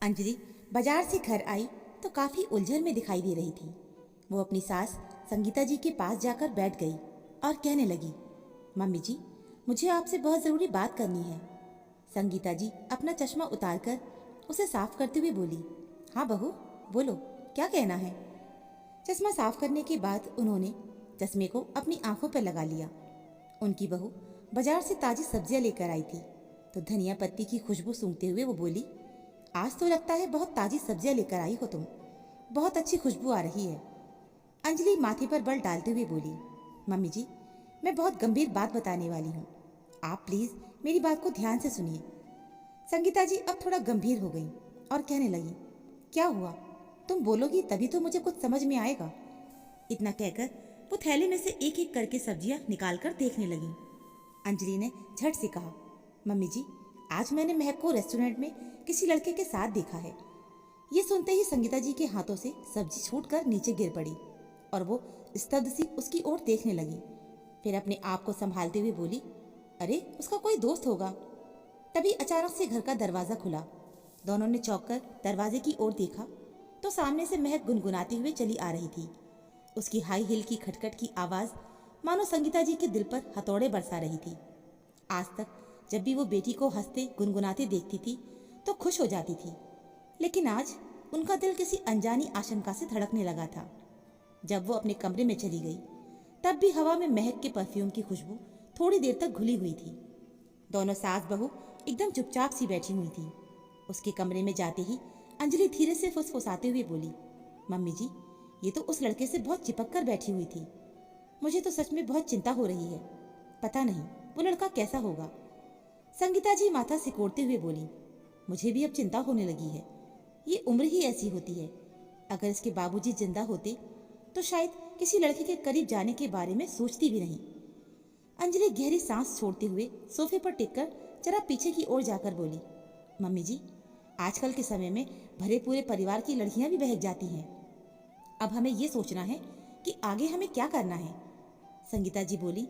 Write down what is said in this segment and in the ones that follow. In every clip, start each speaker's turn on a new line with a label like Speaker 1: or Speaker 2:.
Speaker 1: अंजलि बाजार से घर आई तो काफी उलझन में दिखाई दे रही थी। वो अपनी सास संगीता जी के पास जाकर बैठ गई और कहने लगी, मम्मी जी, मुझे आपसे बहुत जरूरी बात करनी है। संगीता जी अपना चश्मा उतारकर उसे साफ करते हुए बोली, हाँ बहू, बोलो, क्या कहना है। चश्मा साफ करने के बाद उन्होंने चश्मे को अपनी आंखों पर लगा लिया। उनकी बहू बाजार से ताजी सब्जियां लेकर आई थी तो धनिया पत्ती की खुशबू सूंघते हुए वो बोली, आज तो लगता है बहुत ताजी सब्जियां लेकर आई हो तुम, बहुत अच्छी खुशबू आ रही है। अंजलि माथे पर बल डालते हुए बोली, मम्मी जी, मैं बहुत गंभीर बात बताने वाली हूँ, आप प्लीज मेरी बात को ध्यान से सुनिए। संगीता जी अब थोड़ा गंभीर हो गई और कहने लगी, क्या हुआ, तुम बोलोगी तभी तो मुझे कुछ समझ में आएगा। इतना कहकर वो थैले में से एक एक करके सब्जियां निकालकर देखने लगी। अंजलि ने झट से कहा, मम्मी जी, आज मैंने महक को रेस्टोरेंट में किसी लड़के के साथ देखा है। ये सुनते ही संगीता जी के हाथों से सब्जी छूटकर नीचे गिर पड़ी और वो स्तब्ध सी उसकी ओर देखने लगी। फिर अपने आप को संभालते हुए बोली, अरे उसका कोई दोस्त होगा। तभी अचानक से घर का दरवाजा खुला। दोनों ने चौंक कर दरवाजे की ओर देखा तो सामने से महक गुनगुनाती हुए चली आ रही थी। उसकी हाई हील की खटखट की आवाज मानो संगीता जी के दिल पर हथौड़े बरसा रही थी। आज तक जब भी वो बेटी को हंसते गुनगुनाते देखती थी तो खुश हो जाती थी, लेकिन आज उनका दिल किसी अनजानी आशंका से धड़कने लगा था। जब वो अपने कमरे में चली गई तब भी हवा में महक के परफ्यूम की खुशबू थोड़ी देर तक घुली हुई थी। दोनों सास बहू एकदम चुपचाप सी बैठी हुई थी। उसके कमरे में जाते ही अंजलि धीरे से फुसफुसाते हुए बोली, मम्मी जी, ये तो उस लड़के से बहुत चिपक कर बैठी हुई थी। मुझे तो सच में बहुत चिंता हो रही है, पता नहीं वो लड़का कैसा होगा। संगीता जी माथा सिकोड़ते हुए बोली, मुझे भी अब चिंता होने लगी है। ये उम्र ही ऐसी होती है। अगर इसके बाबूजी जिंदा होते तो शायद किसी लड़के के करीब जाने के बारे में सोचती भी नहीं। अंजलि गहरी सांस छोड़ते हुए सोफे पर टिककर जरा पीछे की ओर जाकर बोली, मम्मी जी, आजकल के समय में भरे पूरे परिवार की लड़कियां भी बहक जाती हैं। अब हमें ये सोचना है कि आगे हमें क्या करना है। संगीता जी बोली,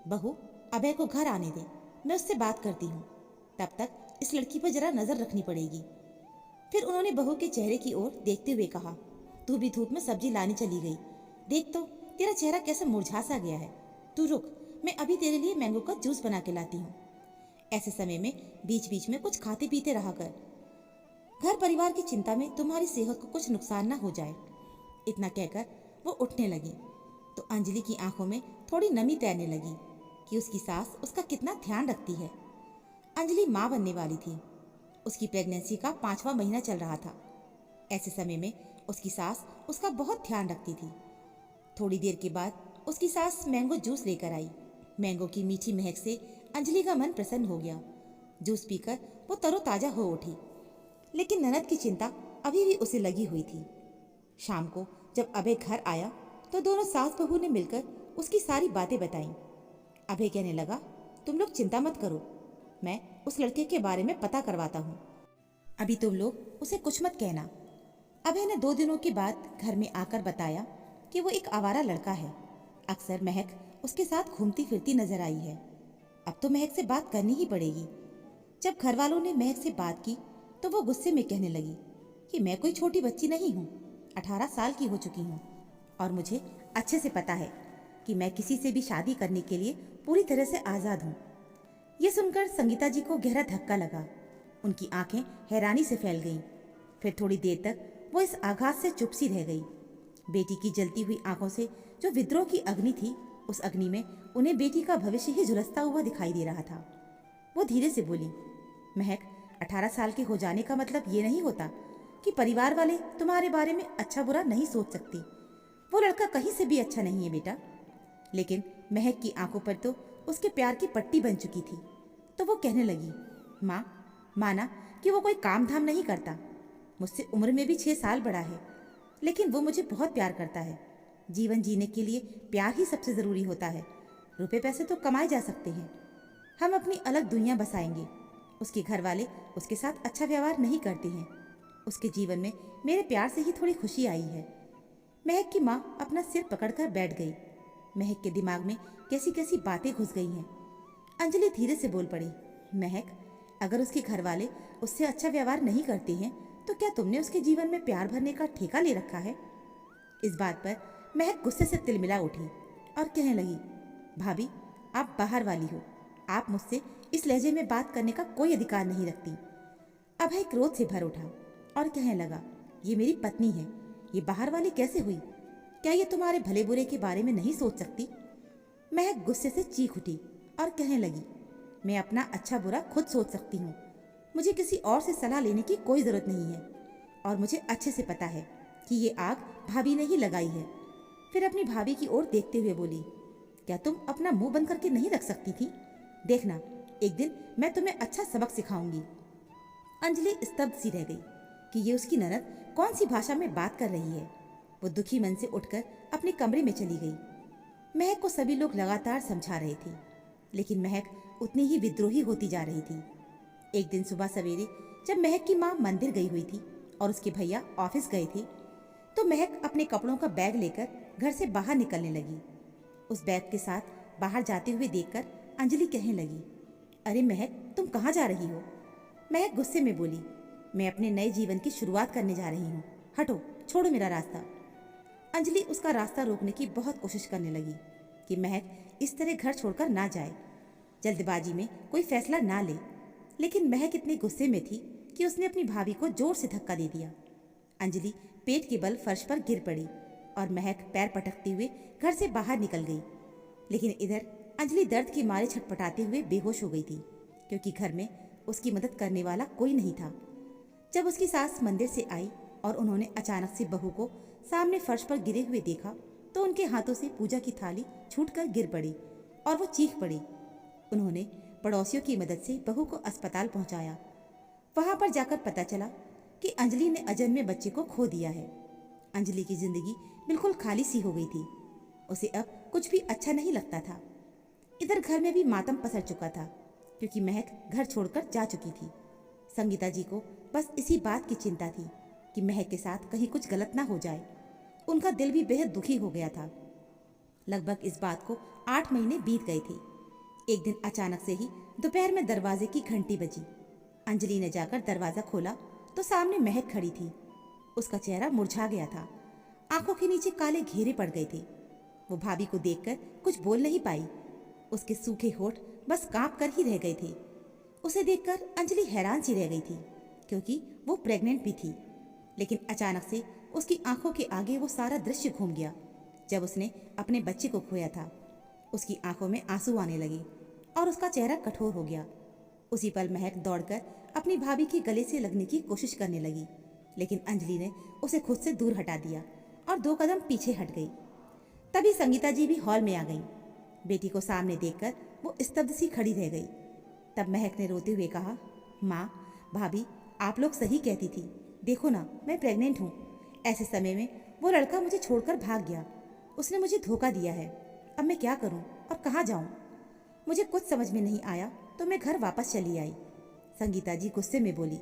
Speaker 1: बहू, अभय को घर आने दे, मैं उससे बात करती हूँ। तब तक इस लड़की पर जरा नजर रखनी पड़ेगी। फिर उन्होंने बहू के चेहरे की ओर देखते हुए कहा, तू भी धूप में सब्जी लाने चली गई, देख तो तेरा चेहरा कैसे मुरझा सा गया है। तू रुक, मैं अभी तेरे लिए मैंगो का जूस बना के लाती हूँ। ऐसे समय में बीच बीच में कुछ खाते पीते रहा कर, घर परिवार की चिंता में तुम्हारी सेहत को कुछ नुकसान ना हो जाए। इतना कहकर वो उठने लगी तो अंजलि की आंखों में थोड़ी नमी तैरने लगी कि उसकी सास उसका कितना ध्यान रखती है। अंजलि माँ बनने वाली थी। उसकी प्रेगनेंसी का 5वां महीना चल रहा था। ऐसे समय में उसकी सास उसका बहुत ध्यान रखती थी। थोड़ी देर के बाद उसकी सास मैंगो जूस लेकर आई। मैंगो की मीठी महक से अंजलि का मन प्रसन्न हो गया। जूस पीकर वो तरोताजा हो उठी, लेकिन ननद की चिंता अभी भी उसे लगी हुई थी। शाम को जब अभय घर आया तो दोनों सास बहू ने मिलकर उसकी सारी बातें बताईं। अभय कहने लगा, तुम लोग चिंता मत करो, मैं उस लड़के के बारे में पता करवाता हूँ। अभी तुम लोग उसे कुछ मत कहना। अभय ने 2 दिनों के बाद घर में आकर बताया कि वो एक आवारा लड़का है। अक्सर महक उसके साथ घूमती फिरती नजर आई है। अब तो महक से बात करनी ही पड़ेगी। जब घर वालों ने महक से बात की तो वो गुस्से में कहने लगी कि मैं कोई छोटी बच्ची नहीं हूँ, 18 साल की हो चुकी हूँ और मुझे अच्छे से पता है कि मैं किसी से भी शादी करने के लिए पूरी तरह से आज़ाद हूँ। ये सुनकर संगीता जी को गहरा धक्का लगा। उनकी आंखें हैरानी से फैल गईं। फिर थोड़ी देर तक वो इस आघात से चुप सी रह गई। बेटी की जलती हुई आंखों से जो विद्रोह की अग्नि थी, उस अग्नि में उन्हें बेटी का भविष्य ही झुलसता हुआ दिखाई दे रहा था। वो धीरे से बोली, महक, 18 साल के हो जाने का मतलब ये नहीं होता कि परिवार वाले तुम्हारे बारे में अच्छा बुरा नहीं सोच सकते। वो लड़का कहीं से भी अच्छा नहीं है बेटा। लेकिन महक की आंखों पर तो उसके प्यार की पट्टी बन चुकी थी, तो वो कहने लगी, माँ, माना कि वो कोई काम धाम नहीं करता, मुझसे उम्र में भी 6 साल बड़ा है, लेकिन वो मुझे बहुत प्यार करता है। जीवन जीने के लिए प्यार ही सबसे ज़रूरी होता है। रुपए पैसे तो कमाए जा सकते हैं, हम अपनी अलग दुनिया बसाएंगे। उसके घर वाले उसके साथ अच्छा व्यवहार नहीं करते हैं। उसके जीवन में मेरे प्यार से ही थोड़ी खुशी आई है। महक की माँ अपना सिर पकड़कर बैठ गई। महक के दिमाग में कैसी कैसी बातें घुस गई हैं। अंजलि धीरे से बोल पड़ी, महक, अगर उसके घर वाले उससे अच्छा व्यवहार नहीं करते हैं तो क्या तुमने उसके जीवन में प्यार भरने का ठेका ले रखा है? इस बात पर महक गुस्से से तिलमिला उठी और कहने लगी, भाभी आप बाहर वाली हो, आप मुझसे इस लहजे में बात करने का कोई अधिकार नहीं रखती। अभय क्रोध से भर उठा और कहने लगा, ये मेरी पत्नी है, ये बाहर वाली कैसे हुई? क्या ये तुम्हारे भले बुरे के बारे में नहीं सोच सकती? महक गुस्से से चीख उठी और कहने लगी, मैं अपना अच्छा बुरा खुद सोच सकती हूँ, मुझे किसी और से सलाह लेने की कोई ज़रूरत नहीं है। और मुझे अच्छे से पता है कि ये आग भाभी ने ही लगाई है। फिर अपनी भाभी की ओर देखते हुए बोली, क्या तुम अपना मुंह बंद करके नहीं रख सकती थी? देखना, एक दिन मैं तुम्हें अच्छा सबक सिखाऊंगी। अंजलि स्तब्ध सी रह गई कि ये उसकी ननद कौन सी भाषा में बात कर रही है। वो दुखी मन से उठकर अपने कमरे में चली गई। महक को सभी लोग लगातार समझा रहे थे, लेकिन महक उतनी ही विद्रोही होती जा रही थी। एक दिन सुबह सवेरे जब महक की माँ मंदिर गई हुई थी और उसके भैया ऑफिस गए थे, तो महक अपने कपड़ों का बैग लेकर घर से बाहर निकलने लगी। उस बैग के साथ बाहर जाते हुए देखकर अंजलि कहने लगी, अरे महक, तुम कहाँ जा रही हो? महक गुस्से में बोली, मैं अपने नए जीवन की शुरुआत करने जा रही हूँ, हटो, छोड़ो मेरा रास्ता। अंजलि उसका रास्ता रोकने की बहुत कोशिश करने लगी कि महक इस तरह घर छोड़कर ना जाए, जल्दबाजी में कोई फैसला ना ले। लेकिन महक इतने गुस्से में थी कि उसने अपनी भाभी को जोर से धक्का दे दिया। अंजलि पेट के बल फर्श पर गिर पड़ी और महक पैर पटकते हुए घर से बाहर निकल गई। लेकिन इधर अंजलि दर्द के मारे छटपटाते हुए बेहोश हो गई थी, क्योंकि घर में उसकी मदद करने वाला कोई नहीं था। जब उसकी सास मंदिर से आई और उन्होंने अचानक से बहू को सामने फर्श पर गिरे हुए देखा, तो उनके हाथों से पूजा की थाली छूटकर गिर पड़ी और वो चीख पड़ी। उन्होंने पड़ोसियों की मदद से बहू को अस्पताल पहुंचाया। वहां पर जाकर पता चला कि अंजलि ने अजन्मे बच्चे को खो दिया है। अंजलि की जिंदगी बिल्कुल खाली सी हो गई थी। उसे अब कुछ भी अच्छा नहीं लगता था। इधर घर में भी मातम पसर चुका था, क्योंकि महक घर छोड़कर जा चुकी थी। संगीता जी को बस इसी बात की चिंता थी कि महक के साथ कहीं कुछ गलत ना हो जाए। उनका दिल भी बेहद दुखी हो गया था। लगभग इस बात को 8 महीने बीत गए थे। एक दिन अचानक से ही दोपहर में दरवाजे की घंटी बजी। अंजलि ने जाकर दरवाजा खोला तो सामने महक खड़ी थी। उसका चेहरा मुरझा गया था, आंखों के नीचे काले घेरे पड़ गए थे। वो भाभी को देखकर कुछ बोल नहीं पाई। उसके सूखे होठ बस कांप कर ही रह गए थे। उसे देखकर अंजलि हैरान सी रह गई थी, क्योंकि वो प्रेग्नेंट भी थी। लेकिन अचानक से उसकी आंखों के आगे वो सारा दृश्य घूम गया जब उसने अपने बच्चे को खोया था। उसकी आंखों में आंसू आने लगे और उसका चेहरा कठोर हो गया। उसी पल महक दौड़कर अपनी भाभी के गले से लगने की कोशिश करने लगी, लेकिन अंजलि ने उसे खुद से दूर हटा दिया और 2 कदम पीछे हट गई। तभी संगीता जी भी हॉल में आ गई। बेटी को सामने देखकर वो स्तब्ध सी खड़ी रह गई। तब महक ने रोते हुए कहा, माँ, भाभी, आप लोग सही कहती थी। देखो ना, मैं प्रेग्नेंट हूँ। ऐसे समय में वो लड़का मुझे छोड़कर भाग गया। उसने मुझे धोखा दिया है। अब मैं क्या करूँ और कहाँ जाऊँ? मुझे कुछ समझ में नहीं आया तो मैं घर वापस चली आई। संगीता जी गुस्से में बोली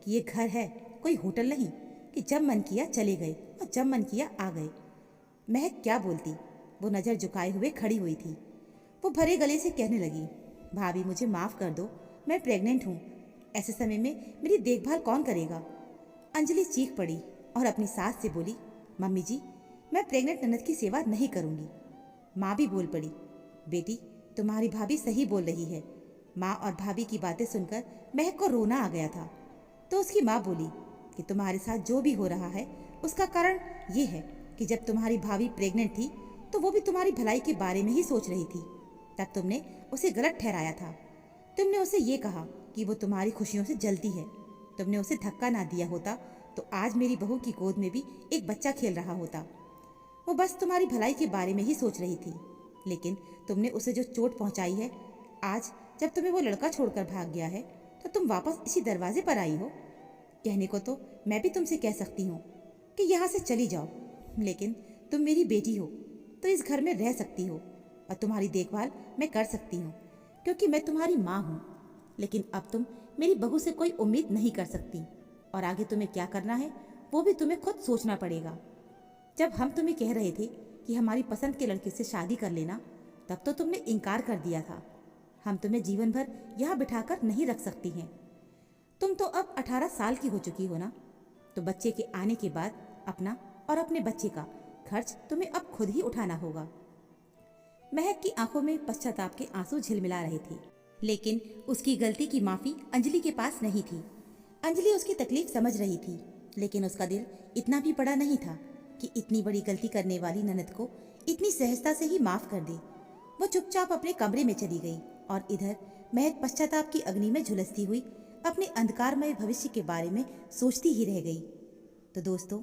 Speaker 1: कि ये घर है, कोई होटल नहीं कि जब मन किया चले गए और जब मन किया आ गए। महक क्या बोलती, वो नज़र झुकाए हुए खड़ी हुई थी। वो भरे गले से कहने लगी, भाभी मुझे माफ़ कर दो, मैं प्रेग्नेंट हूँ। ऐसे समय में मेरी देखभाल कौन करेगा? अंजलि चीख पड़ी और अपनी सास से बोली, मम्मी जी, मैं प्रेग्नेंट ननद की सेवा नहीं करूँगी। माँ भी बोल पड़ी, बेटी, तुम्हारी भाभी सही बोल रही है। माँ और भाभी की बातें सुनकर महक को रोना आ गया था। तो उसकी माँ बोली कि तुम्हारे साथ जो भी हो रहा है उसका कारण ये है कि जब तुम्हारी भाभी प्रेग्नेंट थी तो वो भी तुम्हारी भलाई के बारे में ही सोच रही थी। तब तुमने उसे गलत ठहराया था। तुमने उसे ये कहा कि वो तुम्हारी खुशियों से जलती है। तुमने उसे धक्का ना दिया होता तो आज मेरी बहू की गोद में भी एक बच्चा खेल रहा होता। वो बस तुम्हारी भलाई के बारे में ही सोच रही थी। लेकिन तुमने उसे जो चोट पहुंचाई है, आज जब तुम्हें वो लड़का छोड़कर भाग गया है तो तुम वापस इसी दरवाजे पर आई हो। कहने को तो मैं भी तुमसे कह सकती हूँ कि यहाँ से चली जाओ, लेकिन तुम मेरी बेटी हो तो इस घर में रह सकती हो और तुम्हारी देखभाल मैं कर सकती हूँ, क्योंकि मैं तुम्हारी माँ हूँ। लेकिन अब तुम मेरी बहू से कोई उम्मीद नहीं कर सकती और आगे तुम्हें क्या करना है वो भी तुम्हें खुद सोचना पड़ेगा। जब हम तुम्हें कह रहे थे कि हमारी पसंद के लड़के से शादी कर लेना, तब तो तुमने इनकार कर दिया था। हम तुम्हें जीवन भर यहाँ बिठाकर नहीं रख सकती हैं। तुम तो अब 18 साल की हो चुकी हो ना। तो बच्चे के आने के बाद अपना और अपने बच्चे का खर्च तुम्हें अब खुद ही उठाना होगा। महक की आंखों में पश्चाताप के आंसू झिलमिला रहे थे, लेकिन उसकी गलती की माफी अंजलि के पास नहीं थी। अंजलि उसकी तकलीफ समझ रही थी, लेकिन उसका दिल इतना भी बड़ा नहीं था कि इतनी बड़ी गलती करने वाली ननद को इतनी सहजता से ही माफ कर दे। वो चुपचाप अपने कमरे में चली गई और इधर महक पश्चाताप की अग्नि में झुलसती हुई अपने अंधकारमय भविष्य के बारे में सोचती ही रह गई। तो दोस्तों,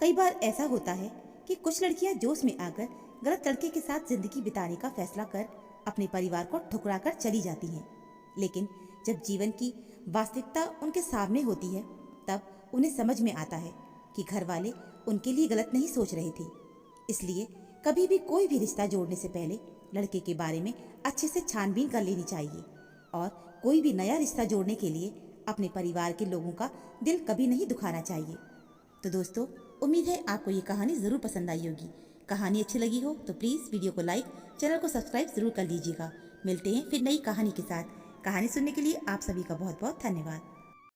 Speaker 1: कई बार ऐसा होता है कि कुछ लड़कियां जोश में आकर गलत लड़के के साथ जिंदगी बिताने का फैसला कर अपने परिवार को ठुकरा कर चली जाती हैं, लेकिन जब जीवन की वास्तविकता उनके सामने होती है तब उन्हें समझ में आता है कि घर वाले उनके लिए गलत नहीं सोच रहे थे। इसलिए कभी भी कोई भी रिश्ता जोड़ने से पहले लड़के के बारे में अच्छे से छानबीन कर लेनी चाहिए और कोई भी नया रिश्ता जोड़ने के लिए अपने परिवार के लोगों का दिल कभी नहीं दुखाना चाहिए। तो दोस्तों, उम्मीद है आपको ये कहानी ज़रूर पसंद आई होगी। कहानी अच्छी लगी हो तो प्लीज़ वीडियो को लाइक, चैनल को सब्सक्राइब ज़रूर कर लीजिएगा। मिलते हैं फिर नई कहानी के साथ। कहानी सुनने के लिए आप सभी का बहुत बहुत धन्यवाद।